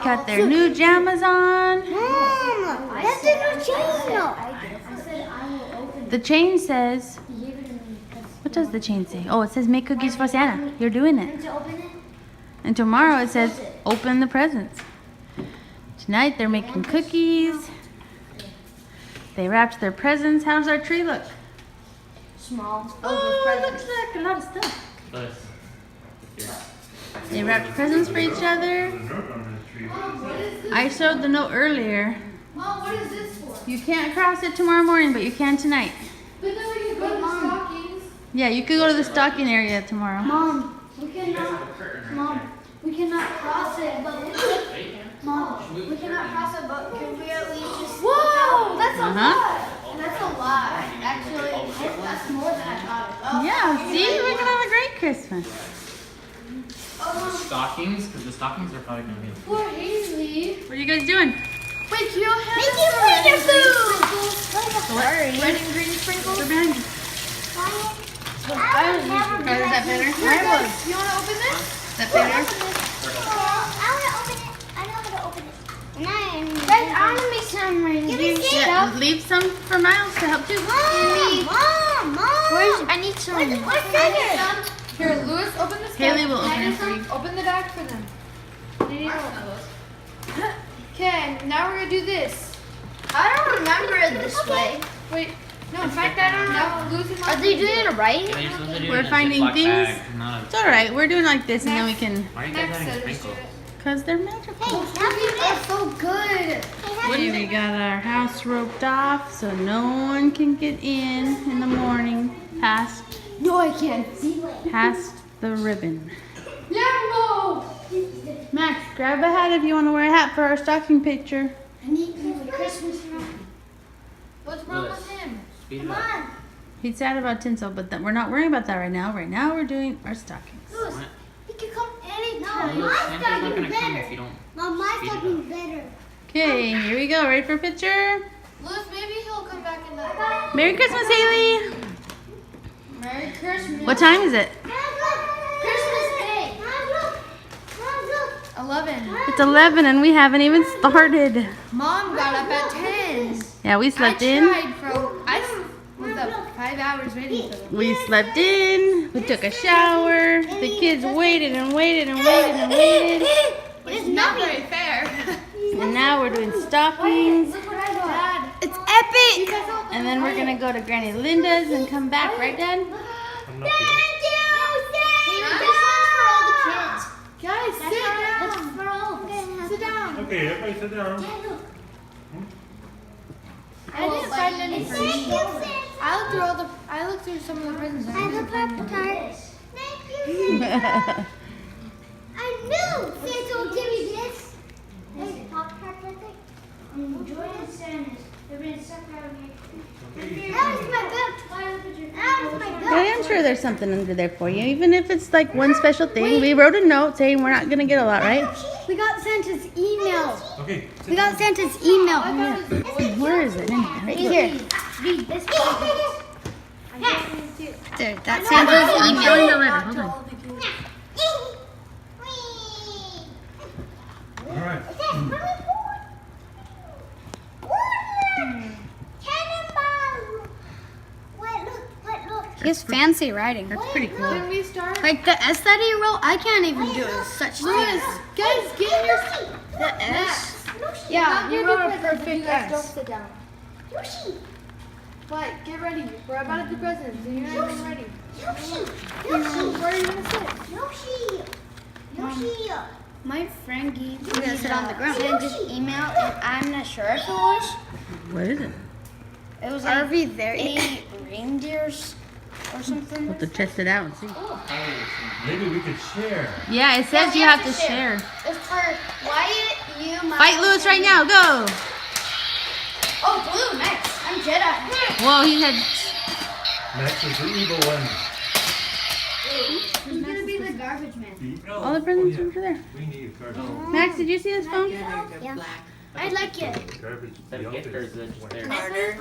got their new pajamas on. Mom, that's the new chain. No. The chain says, what does the chain say? Oh, it says make cookies for Santa. You're doing it. And tomorrow it says open the presents. Tonight they're making cookies. They wrapped their presents. How's our tree look? Small. Oh, it looks like a lot of stuff. They wrapped presents for each other. I showed the note earlier. Mom, what is this for? You can't cross it tomorrow morning, but you can tonight. But then we can go to the stockings. Yeah, you could go to the stocking area tomorrow. Mom, we cannot cross it, but Mom, we cannot cross it, but can we at least just Whoa, that's a lot. That's a lot. Actually, that's more than I thought. Yeah, see? We're going to have a great Christmas. Stockings, because the stockings are probably going to be. For Haleigh. What are you guys doing? Wait, can you have finger food. red and green sprinkles? They're behind you. I would never do Is that better? Here, guys, you want to open this? Is that better? I want to open it. I know how to open it. Guys, I want to make some reindeer Yeah, leave some for Miles to help too. Mom. I need some. What's that? Here, Louis, open this. Haleigh will open it for you. Open the bag for them. Okay, now we're gonna do this. I don't remember it this way. Wait, no, in fact, I don't know. Louis and Are they doing it right? Yeah, you're supposed to do it We're in a finding Ziploc things. bag, not a- It's alright, we're doing like this and then we can, Why are you guys Max having said we should sprinkles? do it. because they're magical. They're so good. We got our house roped off so no one can get in the morning past No, I can't. the ribbon. Lambo! Max, grab a hat if you want to wear a hat for our stocking picture. I need a Christmas one. What's wrong with him? Speed it Come up. on. He's sad about tinsel, but we're not worrying about that right now. Right now we're doing our stockings. Louis, What? he can come anytime. Well, My Santa's not stocking's gonna come better. if you don't. Mom, my speed it up. stocking's better. Okay, here we go. Ready for a picture? Louis, maybe he'll come back in the. Merry Christmas, Haleigh. Merry Christmas. What time is it? Christmas Day. Mom, look. 11. It's 11 and we haven't even started. Mom got up at 10. Yeah, we slept in. I was up 5 hours waiting for them. We slept in. We took a shower. The kids waited and waited and waited and waited. It's not very fair. And now we're doing stockings. Look what I got. Dad. It's epic. And then we're gonna go to Granny Linda's and come back, right, Dad? Thank you. This one's for all the kids. Guys, sit down. That's for all of them. Sit down. Okay, everybody sit down. I didn't find any for Thank me. you, Santa. I looked through some of the presents. I have a Pop-Tart. Thank you, Santa. I knew Santa would give me this. There's Pop-Tart, I think. Jordan Santa's. They've been stuck out here. That was my belt. That was my belt. But I'm sure there's something under there for you, even if it's like one special thing. We wrote a note saying we're not gonna get a lot, right? We got Santa's email. Okay. We got Santa's email. Where is it? Right here. Read this. There, that's Santa's email. I'm showing the letter. Hold on. All right. He has fancy writing. That's pretty cool. Can we start? Like the S that he wrote, I can't even do such Louis, things. guys, get in your. The S? Yeah, he you wrote wrote a a perfect perfect guys S. don't sit down. What? Get ready. We're about to do presents. And you're not even ready. Where are you gonna sit? My friend gave me Santa's email, and I'm not sure if it was. What is it? It was like, are we there? Any reindeers or something? We'll have to test it out and see. Maybe we could share. Yeah, it says you have to share. It's for Wyatt, you, my. Fight Louis right now. Go. Oh, blue, Max. I'm Jedi. Whoa, he had. Max is the evil one. Who's gonna be the garbage man? All the presents over there. We need garbage. Max, did you see this phone? Yeah. I'd like it. Garbage. Is that a gift or is it just there? Carter,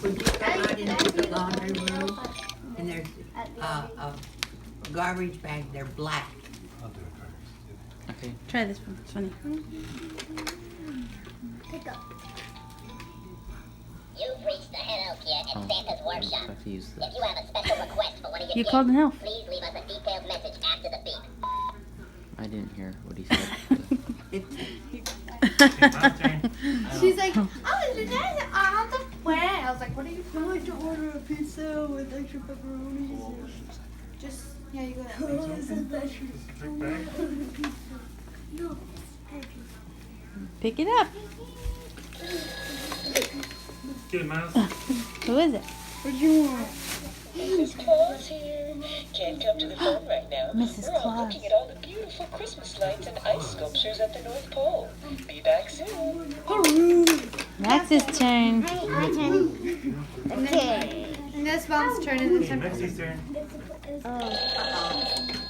would you come out into the laundry room? And there's a garbage bag, they're black. I'll do it first. Okay. Try this one. It's funny. Pick up. You've reached the Hello Kit at Santa's I workshop. have to use If this. you have a special request for one of your You kids, called an elf. please leave us a detailed message after the beep. I didn't hear what he said. She's like, oh, it's nice on the way. I was like, what are you doing? I like to order a pizza with extra pepperoni. Just, yeah, you go that way. No. Pick it up. Get him out. Who is it? What do you want? Mrs. Claus here. Can't come to the phone right now. Mrs. We're all Claus. looking at all the beautiful Christmas lights and ice sculptures at the North Pole. Be back soon. Max's turn. My turn. Okay. And this mom's turn in the second. Max's turn.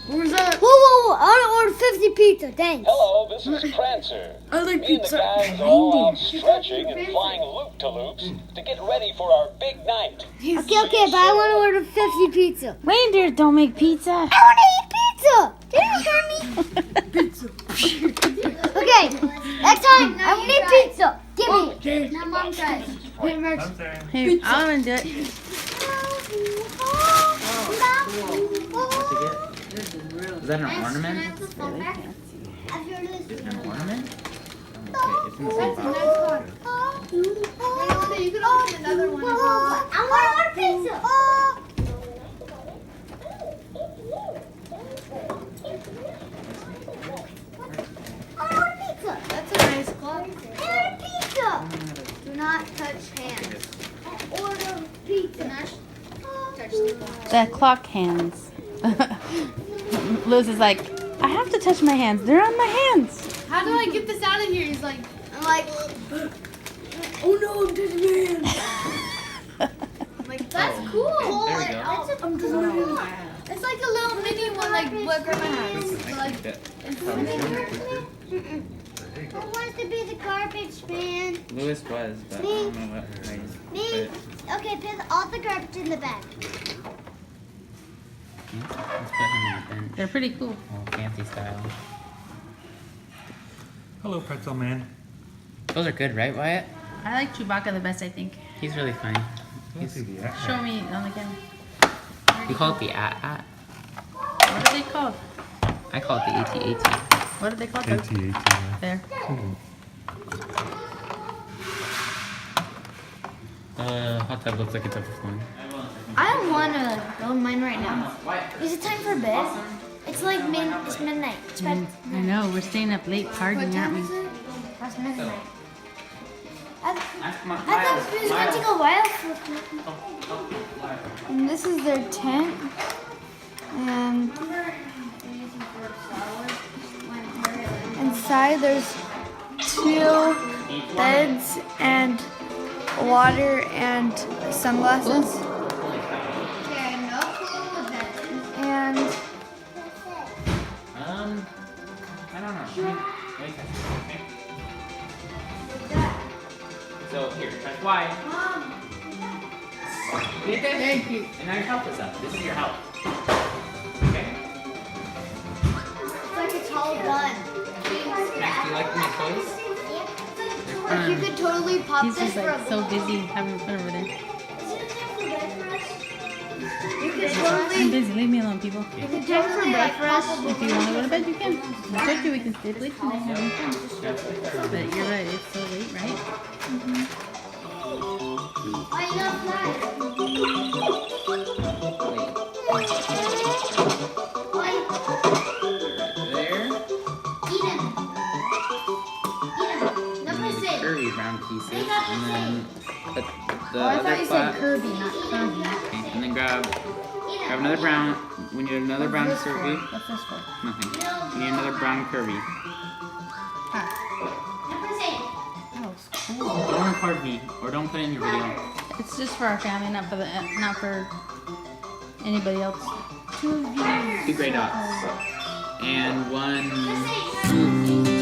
Who's that? Whoa! I want to order 50 pizza. Thanks. Hello, this is Prancer. I like Me and the guys are all out stretching and flying loop-to-loops to get ready for our big night. Okay, but I want to order 50 pizza. Reindeers don't make pizza. I want to eat pizza. Didn't you hear me? Okay, next time I want to eat pizza. Give me. Now mom tries. Wait, Max. I'm sorry. Hey, I'm gonna do it. Is that an ornament? I've heard this. An ornament? Okay, it's in the same That's a box. nice one. Wait, you could open another one. I want to order pizza. I want to order pizza. That's a nice clock. I order pizza. Do not touch hands. Order pizza. Touch the clock. The clock hands. Lewis is like, I have to touch my hands. They're on my hands. How do I get this out of here? He's like, I'm like, oh no, I'm touching my hands. I'm like, that's cool. There we go. I'm touching my hands. It's like a little mini one, like what Grandma has. But, like, it's I want to be the garbage man. Lewis was, but I don't know what how you Me? Okay, put all the garbage in the bag. Let's put him in the bench. They're pretty cool. Oh, fancy style. Hello, Pretzel Man. Those are good, right, Wyatt? I like Chewbacca the best, I think. He's really funny. Let's see the action. Show me on the camera. You call it the at. What are they called? I call it the AT-AT. What are they called? AT-AT. There. Hot tub looks like it's overflowing. I don't want to go in mine right now. Is it time for bed? It's like it's midnight. It's bed. I know, we're staying up late partying, aren't we? Past midnight. I thought it was going to take a while for And this is their tent. And inside there's 2 beds and water and sunglasses. And I don't know. So here, touch Y. Thank you. And now your help is up. This is your help. Okay? It's like a tall gun. Max, do you like my clothes? like you could totally pop He's this just for a like so busy having fun over there. You could I'm totally busy, leave me alone, people. you could totally like pop If you want to go to bed, you can. I told you we can stay up late tonight having fun. But you're right, it's so late, right? I love that. There. Eden. Number 6. Curvy round pieces. And then put the Oh, I other thought you flat. said Kirby, not Kirby. Okay, and then grab another brown. We need another brown What's this for? curvy. What's this for? Nothing. We need another brown curvy. Number 6. Oh, it's cool. Don't record me or don't put it in your video. It's just for our family, not for anybody else. 2 gray dots. And 1